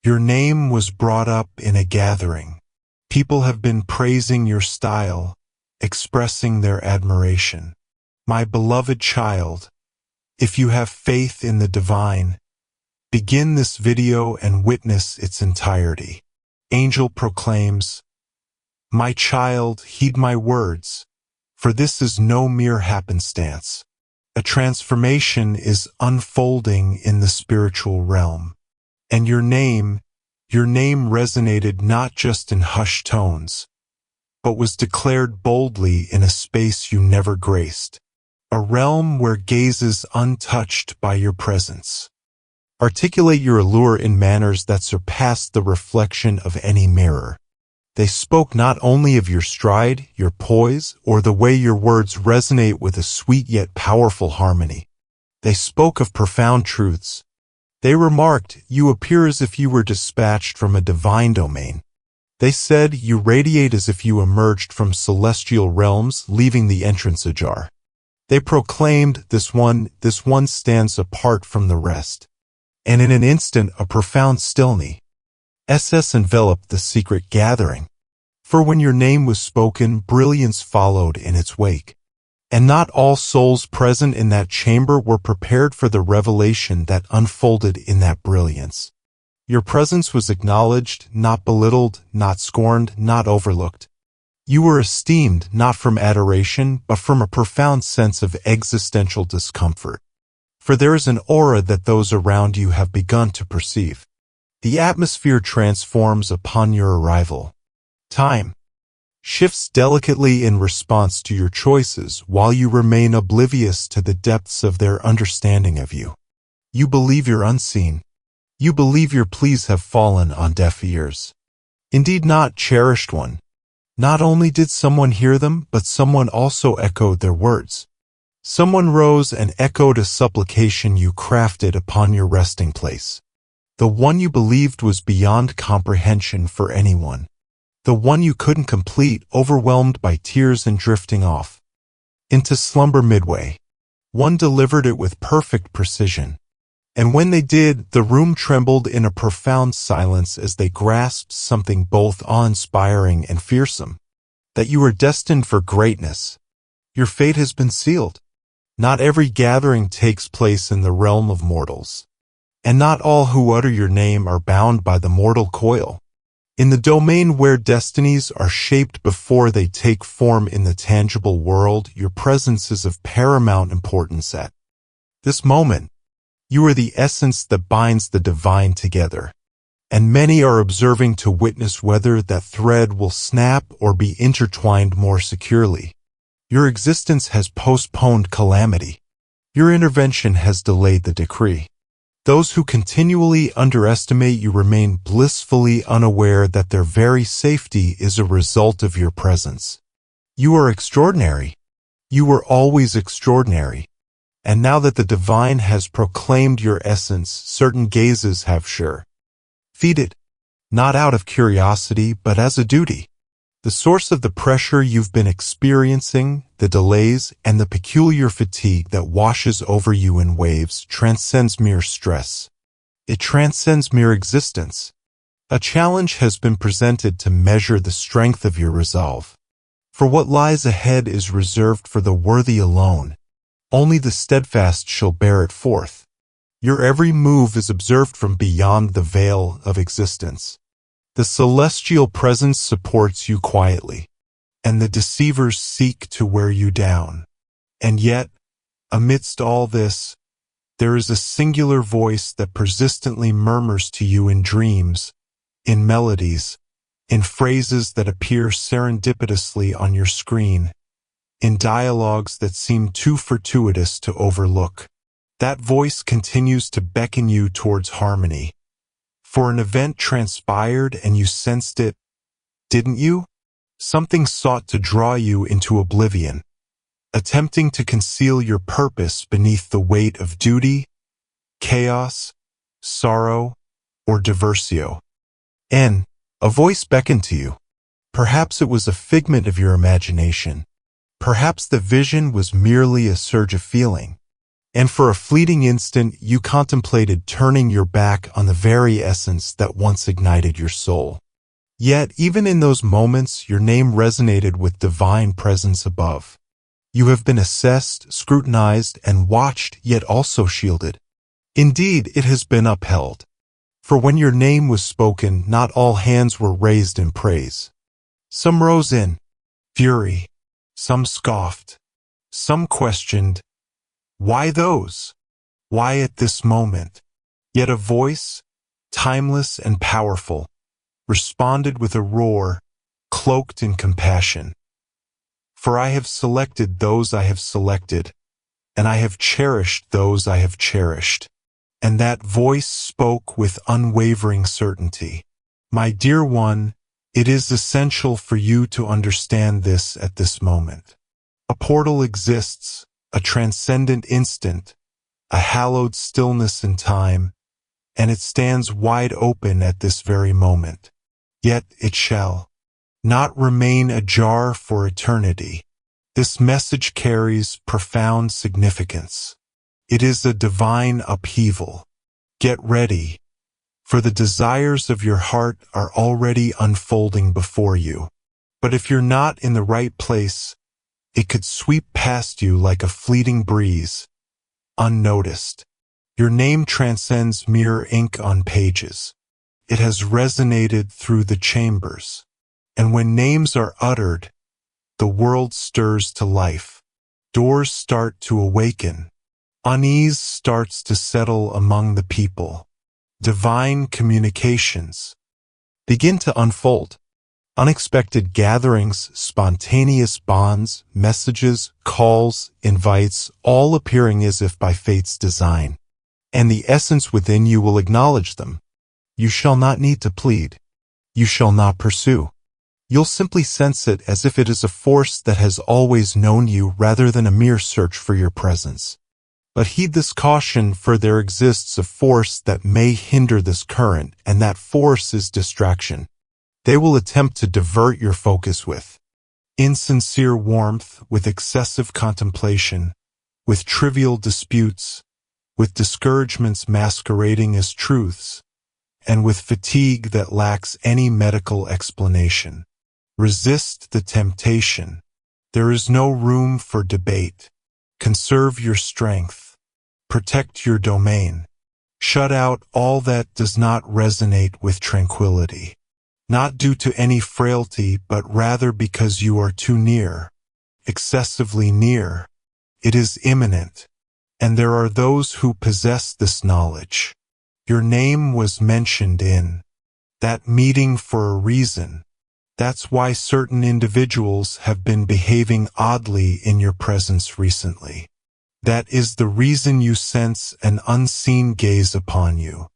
Your name was brought up in a gathering. People have been praising your style, expressing their admiration. My beloved child, if you have faith in the divine, begin this video and witness its entirety. Angel proclaims, "My child, heed my words, for this is no mere happenstance. A transformation is unfolding in the spiritual realm. And your name resonated not just in hushed tones, but was declared boldly in a space you never graced, a realm where gazes untouched by your presence. Articulate your allure in manners that surpassed the reflection of any mirror. They spoke not only of your stride, your poise, or the way your words resonate with a sweet yet powerful harmony. They spoke of profound truths. They remarked, you appear as if you were dispatched from a divine domain. They said, you radiate as if you emerged from celestial realms, leaving the entrance ajar. They proclaimed, this one stands apart from the rest. And in an instant, a profound stillness enveloped the secret gathering. For when your name was spoken, brilliance followed in its wake. And not all souls present in that chamber were prepared for the revelation that unfolded in that brilliance. Your presence was acknowledged, not belittled, not scorned, not overlooked. You were esteemed not from adoration, but from a profound sense of existential discomfort. For there is an aura that those around you have begun to perceive. The atmosphere transforms upon your arrival. Time shifts delicately in response to your choices while you remain oblivious to the depths of their understanding of you. You believe you're unseen. You believe your pleas have fallen on deaf ears. Indeed not, cherished one. Not only did someone hear them, but someone also echoed their words. Someone rose and echoed a supplication you crafted upon your resting place. The one you believed was beyond comprehension for anyone. The one you couldn't complete, overwhelmed by tears and drifting off into slumber midway. One delivered it with perfect precision. And when they did, the room trembled in a profound silence as they grasped something both awe-inspiring and fearsome. That you were destined for greatness. Your fate has been sealed. Not every gathering takes place in the realm of mortals. And not all who utter your name are bound by the mortal coil. In the domain where destinies are shaped before they take form in the tangible world, your presence is of paramount importance at this moment. You are the essence that binds the divine together. And many are observing to witness whether that thread will snap or be intertwined more securely. Your existence has postponed calamity. Your intervention has delayed the decree. Those who continually underestimate you remain blissfully unaware that their very safety is a result of your presence. You are extraordinary. You were always extraordinary. And now that the divine has proclaimed your essence, certain gazes have sure feed it, not out of curiosity, but as a duty. The source of the pressure you've been experiencing, the delays, and the peculiar fatigue that washes over you in waves transcends mere stress. It transcends mere existence. A challenge has been presented to measure the strength of your resolve. For what lies ahead is reserved for the worthy alone. Only the steadfast shall bear it forth. Your every move is observed from beyond the veil of existence. The celestial presence supports you quietly, and the deceivers seek to wear you down. And yet, amidst all this, there is a singular voice that persistently murmurs to you in dreams, in melodies, in phrases that appear serendipitously on your screen, in dialogues that seem too fortuitous to overlook. That voice continues to beckon you towards harmony. For an event transpired and you sensed it, didn't you? Something sought to draw you into oblivion, attempting to conceal your purpose beneath the weight of duty, chaos, sorrow, or diversio. And a voice beckoned to you. Perhaps it was a figment of your imagination. Perhaps the vision was merely a surge of feeling. and for a fleeting instant you contemplated turning your back on the very essence that once ignited your soul. Yet, even in those moments, your name resonated with divine presence above. You have been assessed, scrutinized, and watched, yet also shielded. Indeed, it has been upheld. For when your name was spoken, not all hands were raised in praise. Some rose in fury, some scoffed, some questioned, why those? Why at this moment? Yet a voice, timeless and powerful, responded with a roar, cloaked in compassion. For I have selected those I have selected, and I have cherished those I have cherished. And that voice spoke with unwavering certainty. My dear one, it is essential for you to understand this at this moment. A portal exists, a transcendent instant, a hallowed stillness in time, and it stands wide open at this very moment. Yet it shall not remain ajar for eternity. This message carries profound significance. It is a divine upheaval. Get ready, for the desires of your heart are already unfolding before you. But if you're not in the right place, it could sweep past you like a fleeting breeze, unnoticed. Your name transcends mere ink on pages. It has resonated through the chambers. And when names are uttered, the world stirs to life. Doors start to awaken. Unease starts to settle among the people. Divine communications begin to unfold. Unexpected gatherings, spontaneous bonds, messages, calls, invites, all appearing as if by fate's design. And the essence within you will acknowledge them. You shall not need to plead. You shall not pursue. You'll simply sense it as if it is a force that has always known you rather than a mere search for your presence. But heed this caution, for there exists a force that may hinder this current, and that force is distraction. They will attempt to divert your focus with insincere warmth, with excessive contemplation, with trivial disputes, with discouragements masquerading as truths, and with fatigue that lacks any medical explanation. Resist the temptation. There is no room for debate. Conserve your strength. Protect your domain. Shut out all that does not resonate with tranquility. Not due to any frailty, but rather because you are too near. Excessively near. It is imminent. And there are those who possess this knowledge. Your name was mentioned in that meeting for a reason. That's why certain individuals have been behaving oddly in your presence recently. That is the reason you sense an unseen gaze upon you.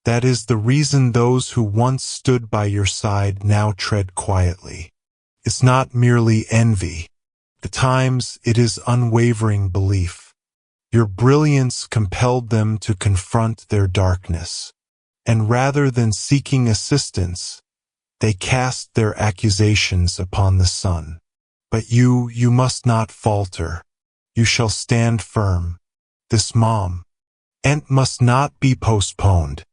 That is the reason those who once stood by your side now tread quietly. It's not merely envy. At times, it is unwavering belief. Your brilliance compelled them to confront their darkness. And rather than seeking assistance, they cast their accusations upon the sun. But you must not falter. You shall stand firm. This moment must not be postponed.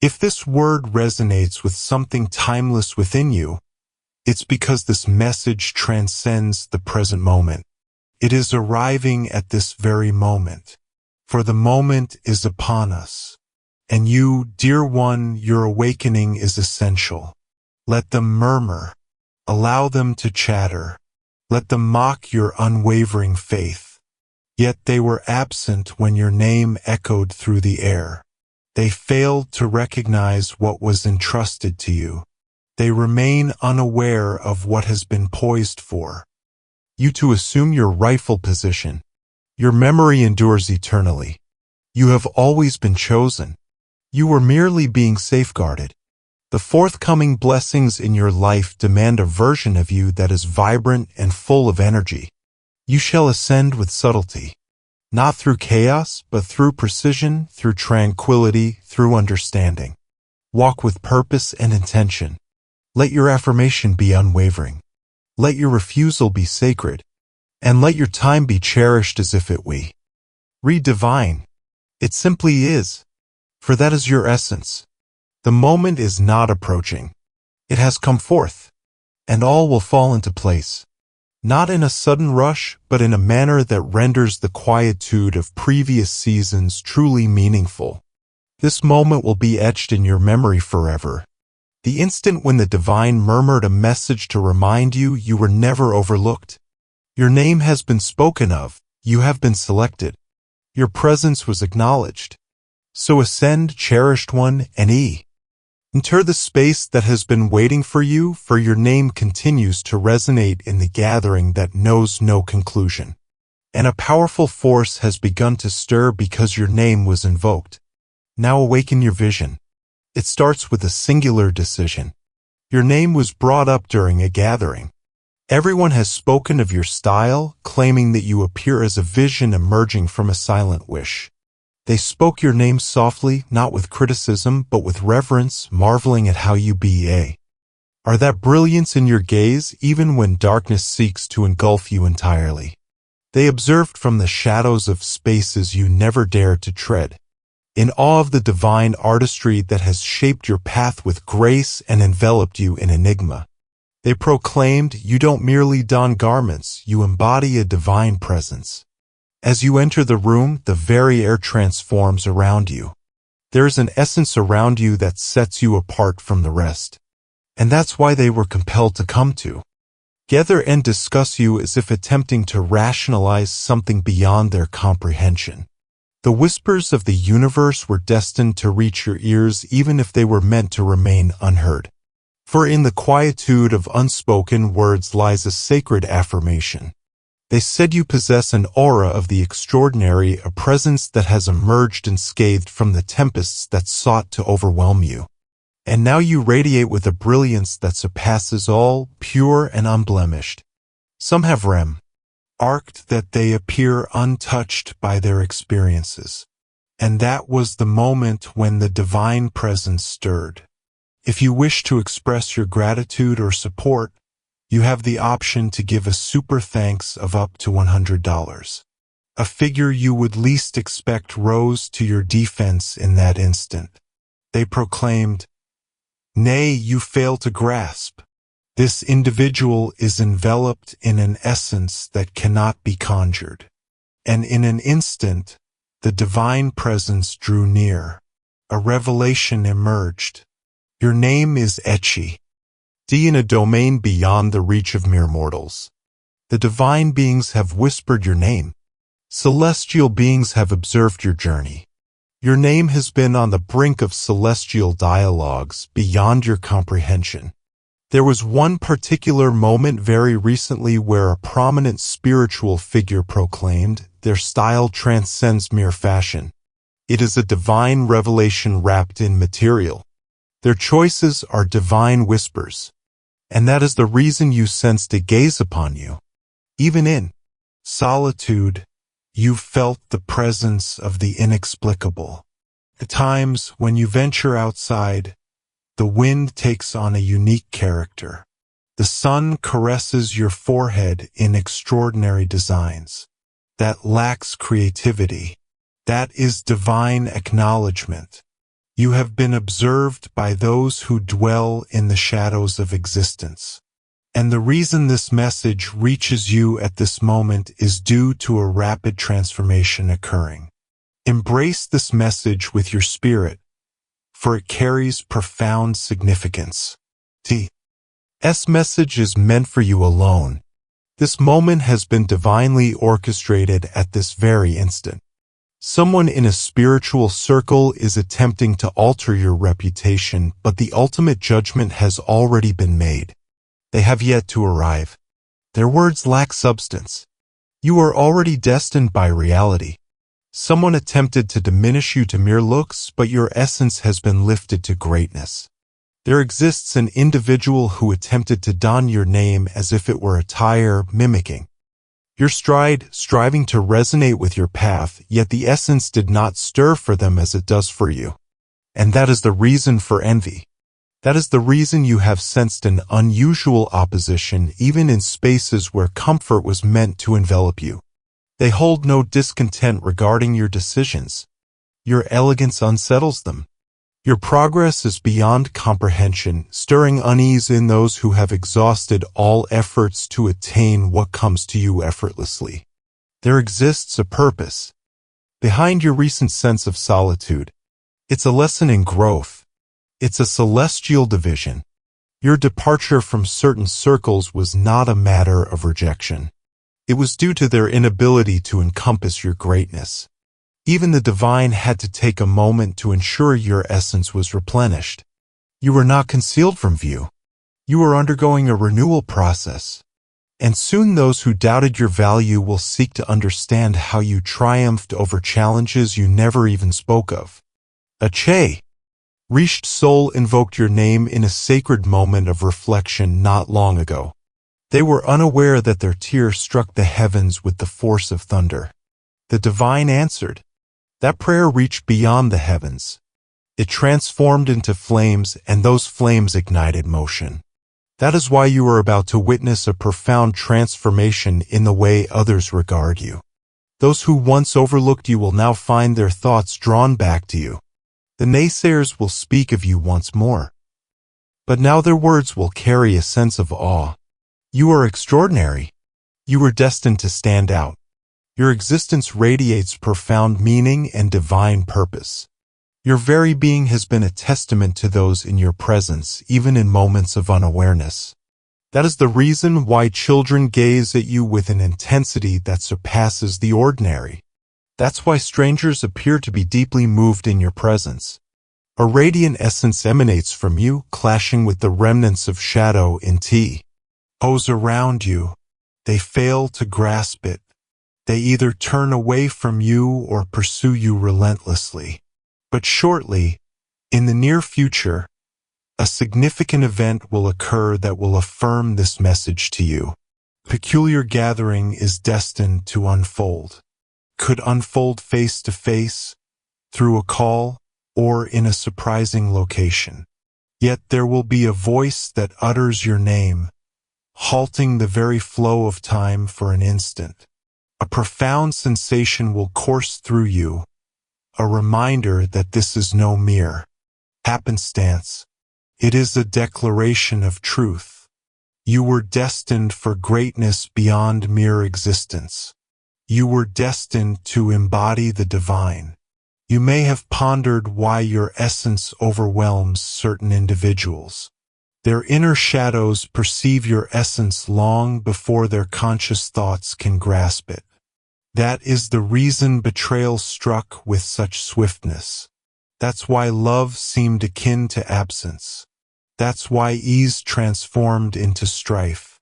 If this word resonates with something timeless within you, it's because this message transcends the present moment. It is arriving at this very moment. For the moment is upon us. And you, dear one, your awakening is essential. Let them murmur. Allow them to chatter. Let them mock your unwavering faith. Yet they were absent when your name echoed through the air. They failed to recognize what was entrusted to you. They remain unaware of what has been poised for you to assume your rightful position. Your memory endures eternally. You have always been chosen. You were merely being safeguarded. The forthcoming blessings in your life demand a version of you that is vibrant and full of energy. You shall ascend with subtlety, not through chaos, but through precision, through tranquility, through understanding. Walk with purpose and intention. Let your affirmation be unwavering. Let your refusal be sacred, and let your time be cherished as if it were Read divine. It simply is. For that is your essence. The moment is not approaching. It has come forth, and all will fall into place. Not in a sudden rush, but in a manner that renders the quietude of previous seasons truly meaningful. This moment will be etched in your memory forever. The instant when the divine murmured a message to remind you you were never overlooked. Your name has been spoken of, you have been selected. Your presence was acknowledged. So ascend, cherished one, and enter the space that has been waiting for you, for your name continues to resonate in the gathering that knows no conclusion. And a powerful force has begun to stir because your name was invoked. Now awaken your vision. It starts with a singular decision. Your name was brought up during a gathering. Everyone has spoken of your style, claiming that you appear as a vision emerging from a silent wish. They spoke your name softly, not with criticism, but with reverence, marveling at how you are that brilliance in your gaze, even when darkness seeks to engulf you entirely. They observed from the shadows of spaces you never dared to tread. In awe of the divine artistry that has shaped your path with grace and enveloped you in enigma. They proclaimed, you don't merely don garments, you embody a divine presence. As you enter the room, the very air transforms around you. There is an essence around you that sets you apart from the rest. And that's why they were compelled to come together and discuss you as if attempting to rationalize something beyond their comprehension. The whispers of the universe were destined to reach your ears even if they were meant to remain unheard. For in the quietude of unspoken words lies a sacred affirmation. They said you possess an aura of the extraordinary, a presence that has emerged unscathed from the tempests that sought to overwhelm you. And now you radiate with a brilliance that surpasses all, pure and unblemished. Some have remarked that they appear untouched by their experiences. And that was the moment when the divine presence stirred. If you wish to express your gratitude or support, you have the option to give a super thanks of up to $100. A figure you would least expect rose to your defense in that instant. They proclaimed, "Nay, you fail to grasp. This individual is enveloped in an essence that cannot be conjured." And in an instant, the divine presence drew near. A revelation emerged. Your name is Etchi. In a domain beyond the reach of mere mortals. The divine beings have whispered your name. Celestial beings have observed your journey. Your name has been on the brink of celestial dialogues beyond your comprehension. There was one particular moment very recently where a prominent spiritual figure proclaimed, their style transcends mere fashion. It is a divine revelation wrapped in material. Their choices are divine whispers. And that is the reason you sensed a gaze upon you. Even in solitude, you felt the presence of the inexplicable. At times, when you venture outside, the wind takes on a unique character. The sun caresses your forehead in extraordinary designs. That lacks creativity. That is divine acknowledgement. You have been observed by those who dwell in the shadows of existence. And the reason this message reaches you at this moment is due to a rapid transformation occurring. Embrace this message with your spirit, for it carries profound significance. This message is meant for you alone. This moment has been divinely orchestrated at this very instant. Someone in a spiritual circle is attempting to alter your reputation, but the ultimate judgment has already been made. They have yet to arrive. Their words lack substance. You are already destined by reality. Someone attempted to diminish you to mere looks, but your essence has been lifted to greatness. There exists an individual who attempted to don your name as if it were attire, mimicking your stride, striving to resonate with your path, yet the essence did not stir for them as it does for you. And that is the reason for envy. That is the reason you have sensed an unusual opposition even in spaces where comfort was meant to envelop you. They hold no discontent regarding your decisions. Your elegance unsettles them. Your progress is beyond comprehension, stirring unease in those who have exhausted all efforts to attain what comes to you effortlessly. There exists a purpose behind your recent sense of solitude. It's a lesson in growth. It's a celestial division. Your departure from certain circles was not a matter of rejection. It was due to their inability to encompass your greatness. Even the divine had to take a moment to ensure your essence was replenished. You were not concealed from view. You were undergoing a renewal process. And soon those who doubted your value will seek to understand how you triumphed over challenges you never even spoke of. A reached soul invoked your name in a sacred moment of reflection not long ago. They were unaware that their tears struck the heavens with the force of thunder. The divine answered. That prayer reached beyond the heavens. It transformed into flames, and those flames ignited motion. That is why you are about to witness a profound transformation in the way others regard you. Those who once overlooked you will now find their thoughts drawn back to you. The naysayers will speak of you once more. But now their words will carry a sense of awe. You are extraordinary. You were destined to stand out. Your existence radiates profound meaning and divine purpose. Your very being has been a testament to those in your presence, even in moments of unawareness. That is the reason why children gaze at you with an intensity that surpasses the ordinary. That's why strangers appear to be deeply moved in your presence. A radiant essence emanates from you, clashing with the remnants of shadow in those around you. They fail to grasp it. They either turn away from you or pursue you relentlessly. But shortly, in the near future, a significant event will occur that will affirm this message to you. Peculiar gathering is destined to unfold. Could unfold face to face, through a call, or in a surprising location. Yet there will be a voice that utters your name, halting the very flow of time for an instant. A profound sensation will course through you, a reminder that this is no mere happenstance. It is a declaration of truth. You were destined for greatness beyond mere existence. You were destined to embody the divine. You may have pondered why your essence overwhelms certain individuals. Their inner shadows perceive your essence long before their conscious thoughts can grasp it. That is the reason betrayal struck with such swiftness. That's why love seemed akin to absence. That's why ease transformed into strife.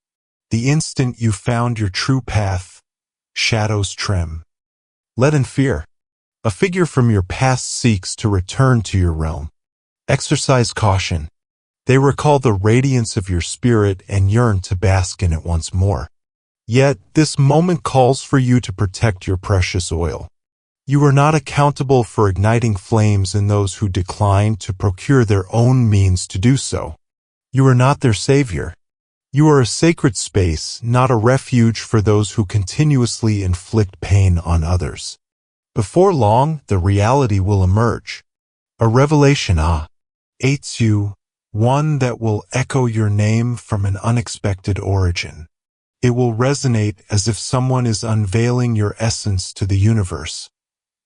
The instant you found your true path, shadows trem. Let in fear. A figure from your past seeks to return to your realm. Exercise caution. They recall the radiance of your spirit and yearn to bask in it once more. Yet, this moment calls for you to protect your precious oil. You are not accountable for igniting flames in those who decline to procure their own means to do so. You are not their savior. You are a sacred space, not a refuge for those who continuously inflict pain on others. Before long, the reality will emerge. A revelation awaits you, one that will echo your name from an unexpected origin. It will resonate as if someone is unveiling your essence to the universe,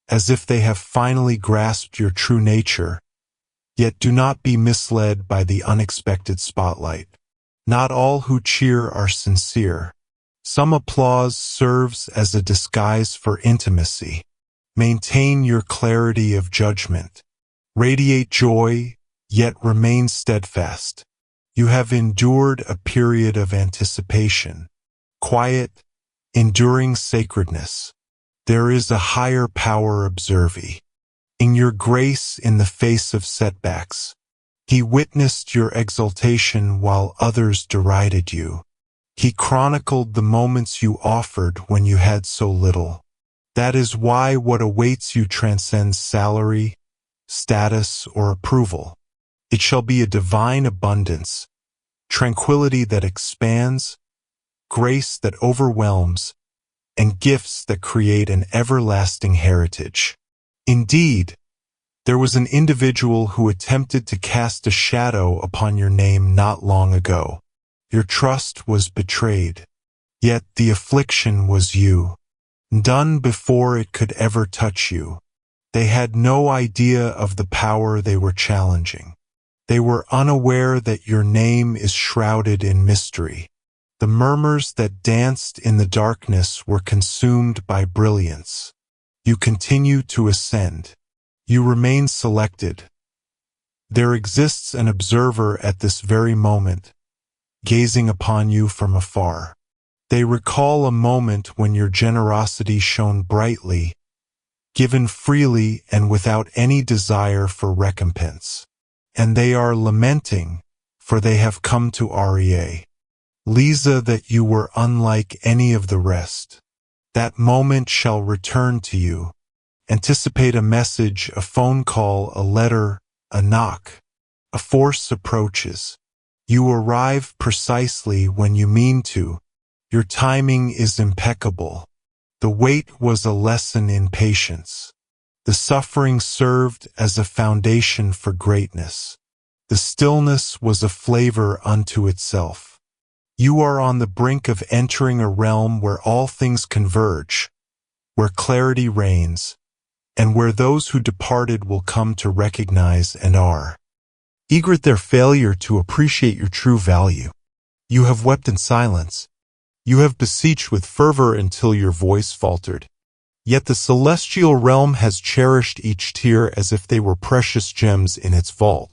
as if they have finally grasped your true nature. Yet do not be misled by the unexpected spotlight. Not all who cheer are sincere. Some applause serves as a disguise for intimacy. Maintain your clarity of judgment. Radiate joy, yet remain steadfast. You have endured a period of anticipation. Quiet, enduring sacredness. There is a higher power observing. In your grace in the face of setbacks. He witnessed your exaltation while others derided you. He chronicled the moments you offered when you had so little. That is why what awaits you transcends salary, status, or approval. It shall be a divine abundance, tranquility that expands, grace that overwhelms, and gifts that create an everlasting heritage. Indeed, there was an individual who attempted to cast a shadow upon your name not long ago. Your trust was betrayed, yet the affliction was you, done before it could ever touch you. They had no idea of the power they were challenging. They were unaware that your name is shrouded in mystery. The murmurs that danced in the darkness were consumed by brilliance. You continue to ascend. You remain selected. There exists an observer at this very moment, gazing upon you from afar. They recall a moment when your generosity shone brightly, given freely and without any desire for recompense. And they are lamenting, for they have come to REA. Lisa, that you were unlike any of the rest. That moment shall return to you. Anticipate a message, a phone call, a letter, a knock. A force approaches. You arrive precisely when you mean to. Your timing is impeccable. The wait was a lesson in patience. The suffering served as a foundation for greatness. The stillness was a flavor unto itself. You are on the brink of entering a realm where all things converge, where clarity reigns, and where those who departed will come to recognize and are eager at their failure to appreciate your true value. You have wept in silence. You have beseeched with fervor until your voice faltered. Yet the celestial realm has cherished each tear as if they were precious gems in its vault.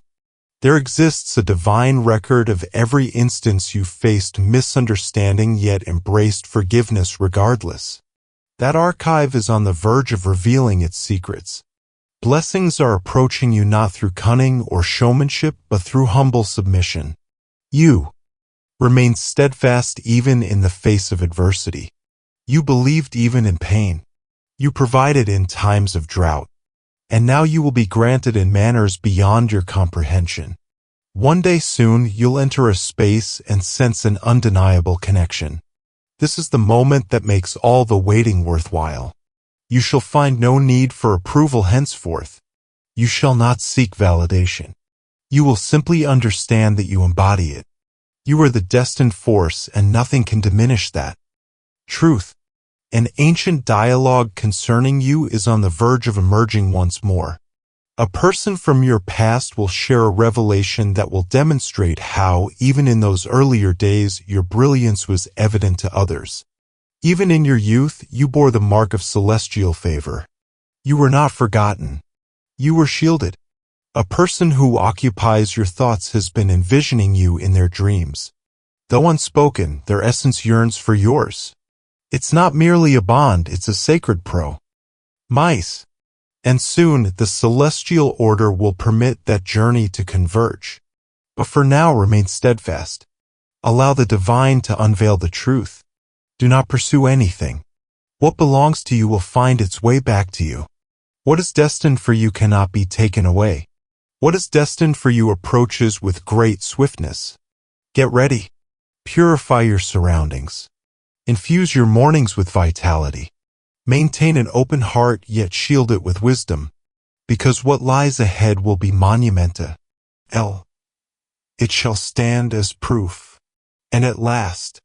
There exists a divine record of every instance you faced misunderstanding yet embraced forgiveness regardless. That archive is on the verge of revealing its secrets. Blessings are approaching you not through cunning or showmanship, but through humble submission. You remain steadfast even in the face of adversity. You believed even in pain. You provided in times of drought. And now you will be granted in manners beyond your comprehension. One day soon you'll enter a space and sense an undeniable connection. This is the moment that makes all the waiting worthwhile. You shall find no need for approval henceforth. You shall not seek validation. You will simply understand that you embody it. You are the destined force, and nothing can diminish that. Truth. An ancient dialogue concerning you is on the verge of emerging once more. A person from your past will share a revelation that will demonstrate how, even in those earlier days, your brilliance was evident to others. Even in your youth, you bore the mark of celestial favor. You were not forgotten. You were shielded. A person who occupies your thoughts has been envisioning you in their dreams. Though unspoken, their essence yearns for yours. It's not merely a bond, it's a sacred promise. And soon the celestial order will permit that journey to converge. But for now, remain steadfast. Allow the divine to unveil the truth. Do not pursue anything. What belongs to you will find its way back to you. What is destined for you cannot be taken away. What is destined for you approaches with great swiftness. Get ready. Purify your surroundings. Infuse your mornings with vitality. Maintain an open heart, yet shield it with wisdom, because what lies ahead will be monumental. It shall stand as proof. And at last,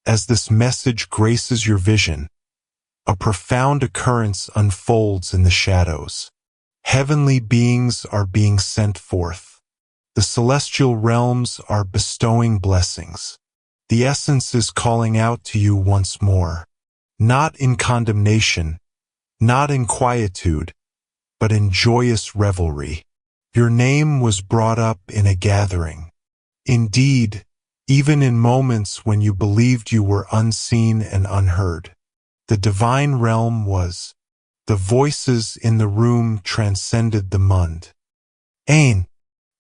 as this message graces your vision, a profound occurrence unfolds in the shadows. Heavenly beings are being sent forth. The celestial realms are bestowing blessings. The essence is calling out to you once more, not in condemnation, not in quietude, but in joyous revelry. Your name was brought up in a gathering. Indeed, even in moments when you believed you were unseen and unheard. The divine realm was. The voices in the room transcended the mundane.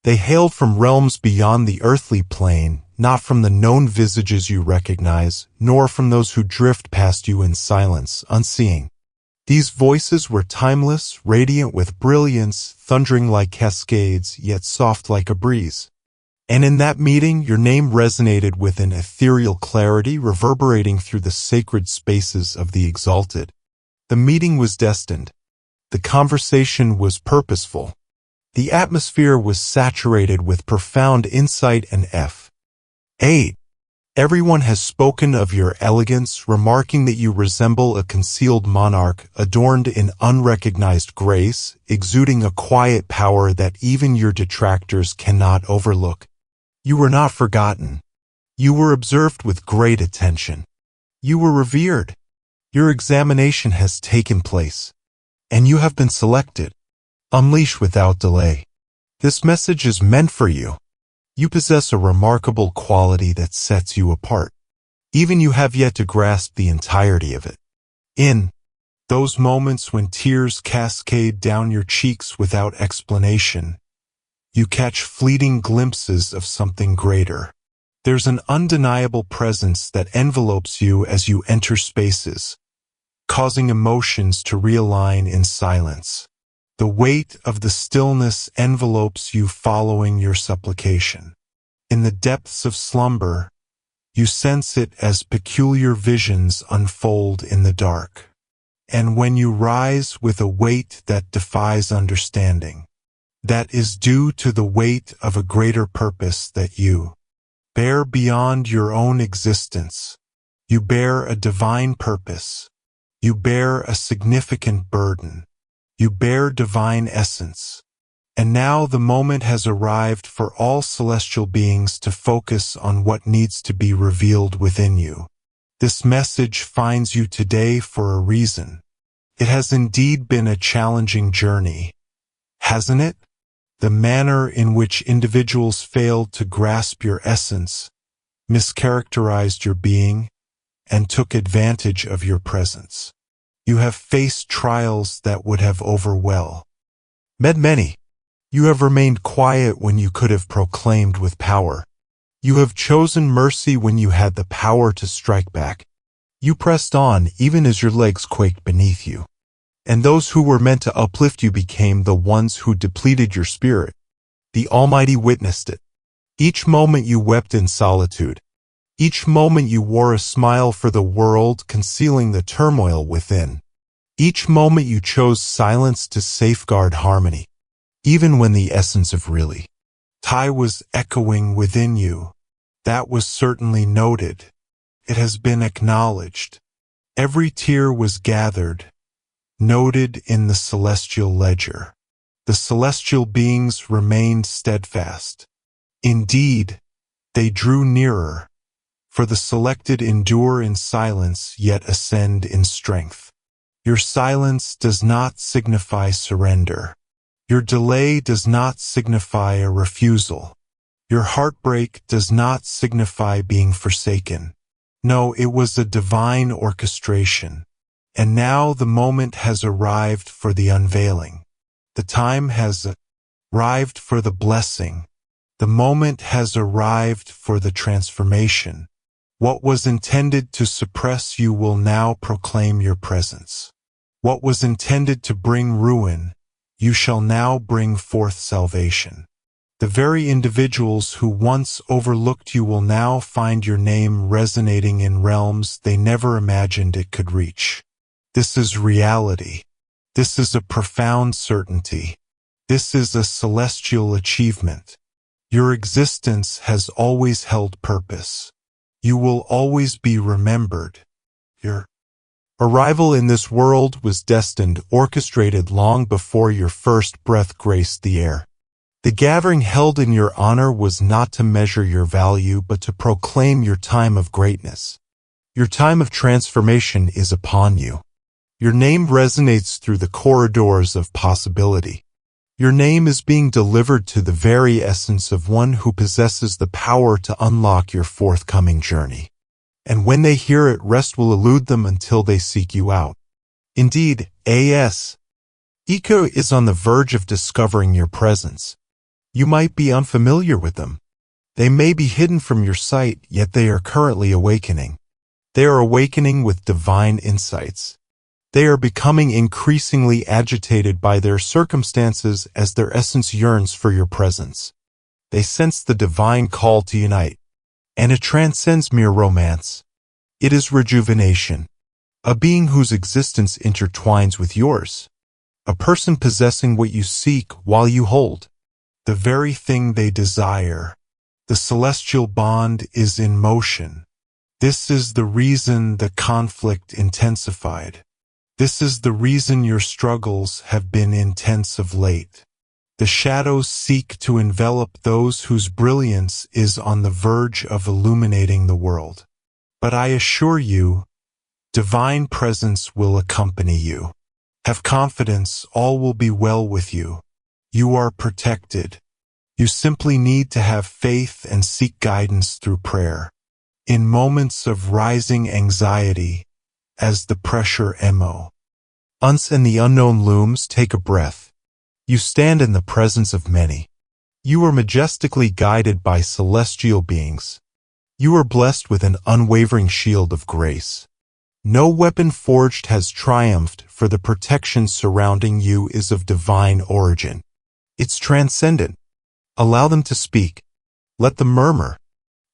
They hailed from realms beyond the earthly plane, not from the known visages you recognize, nor from those who drift past you in silence, unseeing. These voices were timeless, radiant with brilliance, thundering like cascades, yet soft like a breeze. And in that meeting, your name resonated with an ethereal clarity reverberating through the sacred spaces of the exalted. The meeting was destined. The conversation was purposeful. The atmosphere was saturated with profound insight and F.A. Everyone has spoken of your elegance, remarking that you resemble a concealed monarch adorned in unrecognized grace, exuding a quiet power that even your detractors cannot overlook. You were not forgotten. You were observed with great attention. You were revered. Your examination has taken place, and you have been selected. Unleash without delay. This message is meant for you. You possess a remarkable quality that sets you apart. Even you have yet to grasp the entirety of it. In those moments when tears cascade down your cheeks without explanation, you catch fleeting glimpses of something greater. There's an undeniable presence that envelopes you as you enter spaces, causing emotions to realign in silence. The weight of the stillness envelopes you following your supplication. In the depths of slumber, you sense it as peculiar visions unfold in the dark. And when you rise with a weight that defies understanding, that is due to the weight of a greater purpose that you bear beyond your own existence. You bear a divine purpose. You bear a significant burden. You bear divine essence. And now the moment has arrived for all celestial beings to focus on what needs to be revealed within you. This message finds you today for a reason. It has indeed been a challenging journey, hasn't it? The manner in which individuals failed to grasp your essence, mischaracterized your being, and took advantage of your presence. You have faced trials that would have overwhelmed many. You have remained quiet when you could have proclaimed with power. You have chosen mercy when you had the power to strike back. You pressed on even as your legs quaked beneath you. And those who were meant to uplift you became the ones who depleted your spirit. The Almighty witnessed it. Each moment you wept in solitude. Each moment you wore a smile for the world, concealing the turmoil within. Each moment you chose silence to safeguard harmony. Even when the essence of really Tai was echoing within you, that was certainly noted. It has been acknowledged. Every tear was gathered, noted in the celestial ledger. The celestial beings remained steadfast. Indeed, they drew nearer, for the selected endure in silence yet ascend in strength. Your silence does not signify surrender. Your delay does not signify a refusal. Your heartbreak does not signify being forsaken. No, it was a divine orchestration. And now the moment has arrived for the unveiling. The time has arrived for the blessing. The moment has arrived for the transformation. What was intended to suppress you will now proclaim your presence. What was intended to bring ruin, you shall now bring forth salvation. The very individuals who once overlooked you will now find your name resonating in realms they never imagined it could reach. This is reality. This is a profound certainty. This is a celestial achievement. Your existence has always held purpose. You will always be remembered. Your arrival in this world was destined, orchestrated long before your first breath graced the air. The gathering held in your honor was not to measure your value, but to proclaim your time of greatness. Your time of transformation is upon you. Your name resonates through the corridors of possibility. Your name is being delivered to the very essence of one who possesses the power to unlock your forthcoming journey. And when they hear it, rest will elude them until they seek you out. Indeed, A.S. Eco is on the verge of discovering your presence. You might be unfamiliar with them. They may be hidden from your sight, yet they are currently awakening. They are awakening with divine insights. They are becoming increasingly agitated by their circumstances as their essence yearns for your presence. They sense the divine call to unite, and it transcends mere romance. It is rejuvenation, a being whose existence intertwines with yours, a person possessing what you seek while you hold, the very thing they desire. The celestial bond is in motion. This is the reason the conflict intensified. This is the reason your struggles have been intense of late. The shadows seek to envelop those whose brilliance is on the verge of illuminating the world. But I assure you, divine presence will accompany you. Have confidence, all will be well with you. You are protected. You simply need to have faith and seek guidance through prayer. In moments of rising anxiety, as the pressure mounts and the unknown looms, take a breath. You stand in the presence of many. You are majestically guided by celestial beings. You are blessed with an unwavering shield of grace. No weapon forged has triumphed, for the protection surrounding you is of divine origin. It's transcendent. Allow them to speak. Let them murmur.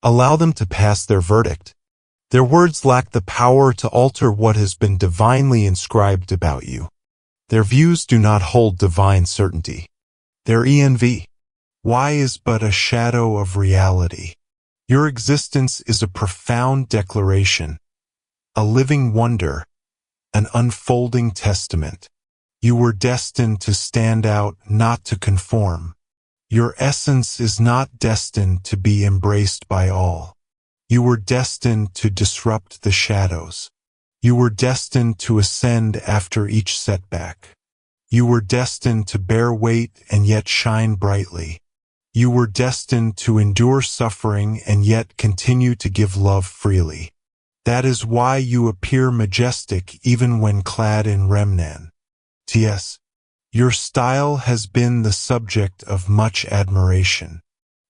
Allow them to pass their verdict. Their words lack the power to alter what has been divinely inscribed about you. Their views do not hold divine certainty. Their envy is but a shadow of reality. Your existence is a profound declaration, a living wonder, an unfolding testament. You were destined to stand out, not to conform. Your essence is not destined to be embraced by all. You were destined to disrupt the shadows. You were destined to ascend after each setback. You were destined to bear weight and yet shine brightly. You were destined to endure suffering and yet continue to give love freely. That is why you appear majestic even when clad in remnant. T.S. Your style has been the subject of much admiration.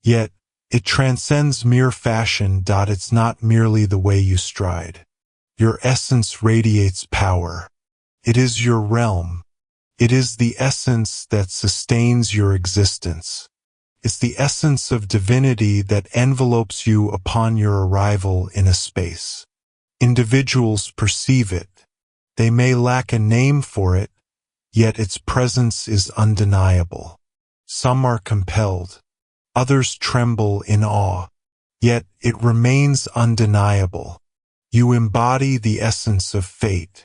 Yet, it transcends mere fashion. It's not merely the way you stride. Your essence radiates power. It is your realm. It is the essence that sustains your existence. It's the essence of divinity that envelopes you upon your arrival in a space. Individuals perceive it. They may lack a name for it, yet its presence is undeniable. Some are compelled. Others tremble in awe. Yet it remains undeniable. You embody the essence of fate.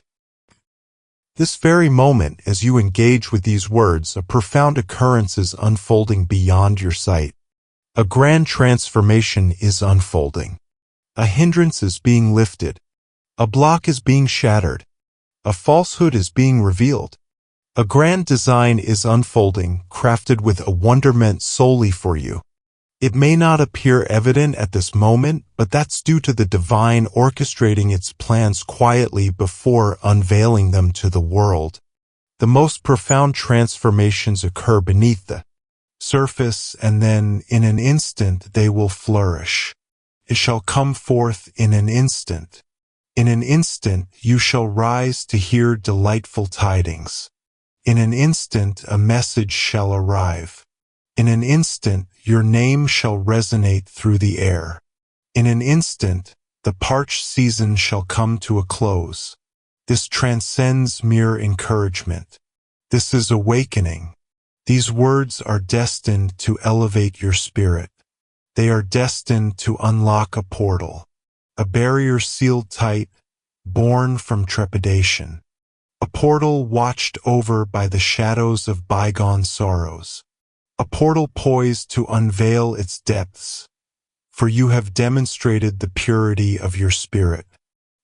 This very moment, as you engage with these words, a profound occurrence is unfolding beyond your sight. A grand transformation is unfolding. A hindrance is being lifted. A block is being shattered. A falsehood is being revealed. A grand design is unfolding, crafted with a wonderment solely for you. It may not appear evident at this moment, but that's due to the divine orchestrating its plans quietly before unveiling them to the world. The most profound transformations occur beneath the surface, and then, in an instant, they will flourish. It shall come forth in an instant. In an instant, you shall rise to hear delightful tidings. In an instant, a message shall arrive. In an instant, your name shall resonate through the air. In an instant, the parched season shall come to a close. This transcends mere encouragement. This is awakening. These words are destined to elevate your spirit. They are destined to unlock a portal, a barrier sealed tight, born from trepidation. A portal watched over by the shadows of bygone sorrows. A portal poised to unveil its depths. For you have demonstrated the purity of your spirit.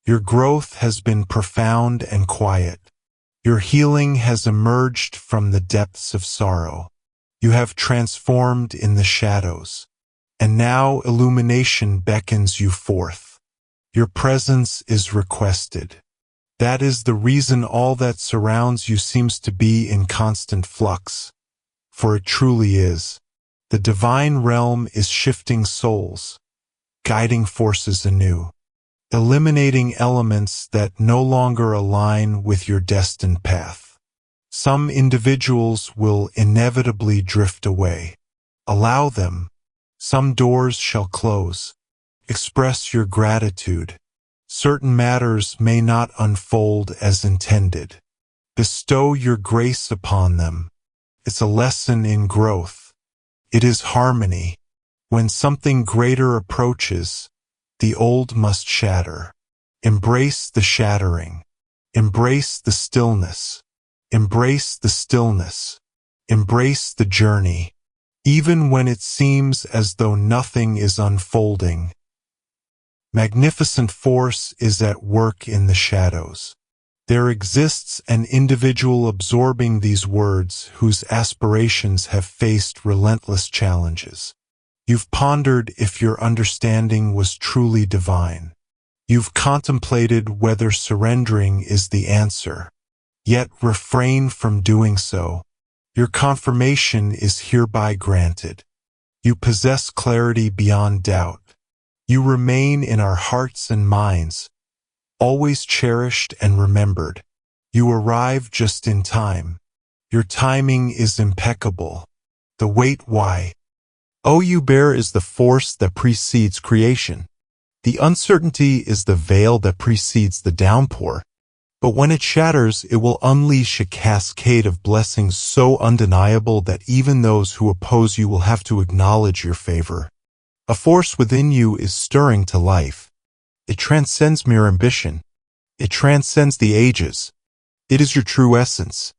Your growth has been profound and quiet. Your healing has emerged from the depths of sorrow. You have transformed in the shadows. And now illumination beckons you forth. Your presence is requested. That is the reason all that surrounds you seems to be in constant flux. For it truly is. The divine realm is shifting souls, guiding forces anew, eliminating elements that no longer align with your destined path. Some individuals will inevitably drift away. Allow them. Some doors shall close. Express your gratitude. Certain matters may not unfold as intended. Bestow your grace upon them. It's a lesson in growth. It is harmony. When something greater approaches, the old must shatter. Embrace the shattering. Embrace the stillness. Embrace the stillness. Embrace the journey. Even when it seems as though nothing is unfolding. Magnificent force is at work in the shadows. There exists an individual absorbing these words whose aspirations have faced relentless challenges. You've pondered if your understanding was truly divine. You've contemplated whether surrendering is the answer. Yet refrain from doing so. Your confirmation is hereby granted. You possess clarity beyond doubt. You remain in our hearts and minds, always cherished and remembered. You arrive just in time. Your timing is impeccable. The weight why? Oh, you bear is the force that precedes creation. The uncertainty is the veil that precedes the downpour. But when it shatters, it will unleash a cascade of blessings so undeniable that even those who oppose you will have to acknowledge your favor. A force within you is stirring to life. It transcends mere ambition. It transcends the ages. It is your true essence,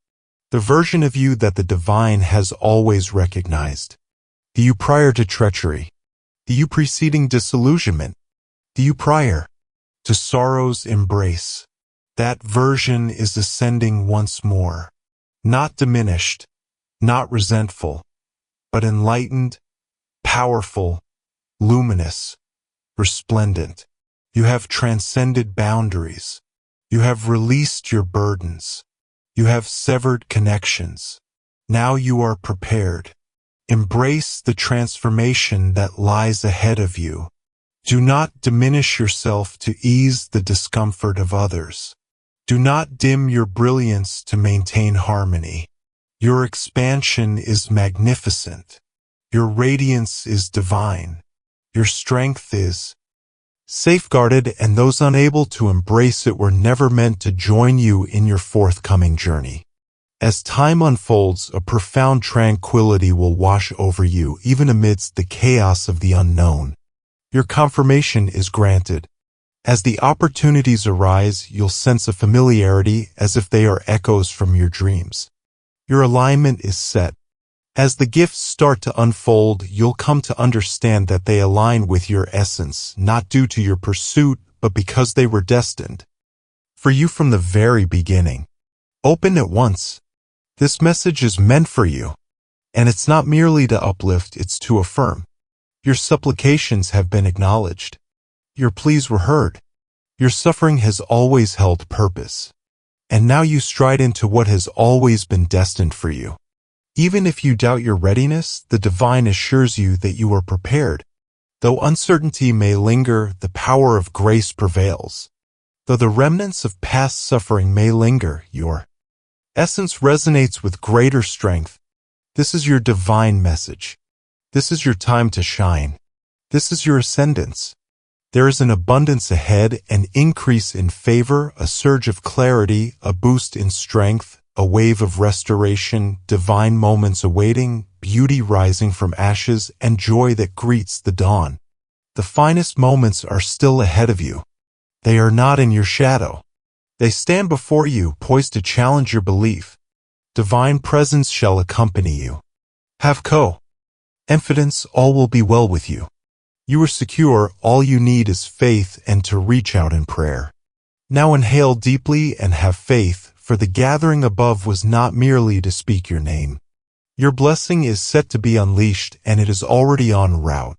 the version of you that the divine has always recognized. The you prior to treachery, the you preceding disillusionment, the you prior to sorrow's embrace. That version is ascending once more, not diminished, not resentful, but enlightened, powerful, luminous, resplendent. You have transcended boundaries. You have released your burdens. You have severed connections. Now you are prepared. Embrace the transformation that lies ahead of you. Do not diminish yourself to ease the discomfort of others. Do not dim your brilliance to maintain harmony. Your expansion is magnificent. Your radiance is divine. Your strength is safeguarded, and those unable to embrace it were never meant to join you in your forthcoming journey. As time unfolds, a profound tranquility will wash over you, even amidst the chaos of the unknown. Your confirmation is granted. As the opportunities arise, you'll sense a familiarity as if they are echoes from your dreams. Your alignment is set. As the gifts start to unfold, you'll come to understand that they align with your essence, not due to your pursuit, but because they were destined for you from the very beginning. Open at once. This message is meant for you, and it's not merely to uplift, it's to affirm. Your supplications have been acknowledged. Your pleas were heard. Your suffering has always held purpose. And now you stride into what has always been destined for you. Even if you doubt your readiness, the divine assures you that you are prepared. Though uncertainty may linger, the power of grace prevails. Though the remnants of past suffering may linger, your essence resonates with greater strength. This is your divine message. This is your time to shine. This is your ascendance. There is an abundance ahead, an increase in favor, a surge of clarity, a boost in strength, a wave of restoration, divine moments awaiting, beauty rising from ashes, and joy that greets the dawn. The finest moments are still ahead of you. They are not in your shadow. They stand before you, poised to challenge your belief. Divine presence shall accompany you. Have confidence, all will be well with you. You are secure, all you need is faith and to reach out in prayer. Now inhale deeply and have faith, for the gathering above was not merely to speak your name. Your blessing is set to be unleashed, and it is already en route.